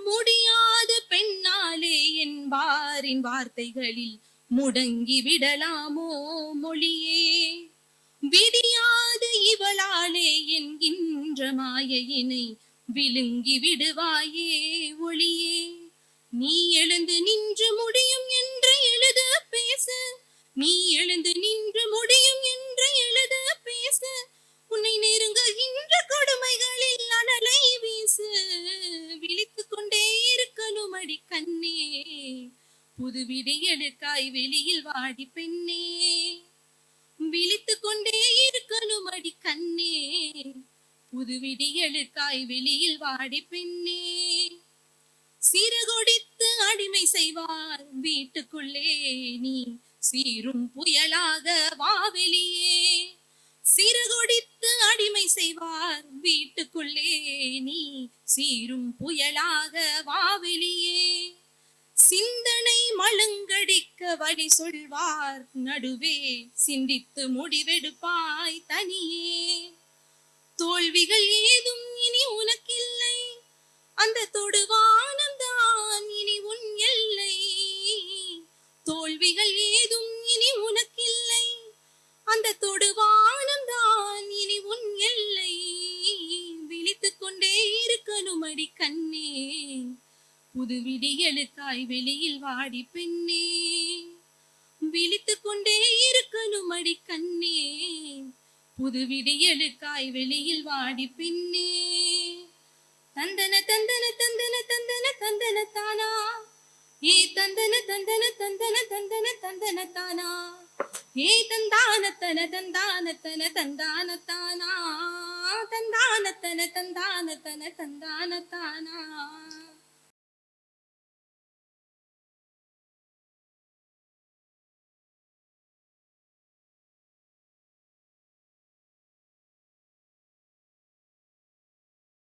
முடியாத பெண்ணாலே என்பாரின் வார்த்தைகளில் முடங்கி விடலாமோ மொழியே? விடியாத இவளாலே என்கின்ற மாயையினை விழுங்கி விடுவாயே ஒளியே? நீ எழுந்து நின்று முடியும் என்று எழுத பேச, நீ எழுந்து நின்று முடியும் என்று எழுத பேச, உன்னை நெருங்குகின்ற கொடுமைகளில் அனலை வீசு. விழித்துக் கொண்டே இருக்கணும் அடி கண்ணே, புது விடியலுக்காய் வெளியில் வாடி பெண்ணே. விழித்துக் கொண்டே இருக்கணும் அடி கண்ணே, புது விடியலுக்காய் வெளியில் வாடி பெண்ணே. சிறகொடித்து அடிமை செய்வார் வீட்டுக்குள்ளே, நீ சீரும் புயலாக வா வெளியே. சிறகொடித்து அடிமை செய்வார் வீட்டுக்குள்ளே, நீ சீரும் புயலாக வா வெளியே. சிந்தனை மழுங்கடிக்க வழி சொல்வார் நடுவே, சிந்தித்து முடிவெடுப்பாய் தனியே. தோல்விகள் ஏதும் இனி உனக்கில்லை, அந்த தொடுவானம் தான் இனி உன் எல்லை. தோல்விகள் ஏதும் இனி உனக்கில்லை, அந்த தொடுவானம் தான் இனி உன் எல்லை. விழித்துக் கொண்டே இருக்கணும் அடி கண்ணே, புது விடியலுக்காய் வெளியில் வாடி பெண்ணே. விழித்துக் கொண்டே இருக்கணும் அடி கண்ணே, புது விடியலுக்காய் வெளியில் வாடி பெண்ணே. தந்தன தந்தன தந்தன தந்தன தந்தன தானா, ஏ தந்தன தந்தன தந்தன தந்தன தந்தன தானா, ஏ தந்தானத்தன தந்தானத்தன தந்தான தானா, தந்தானத்தன தந்தானத்தன தந்தான தானா.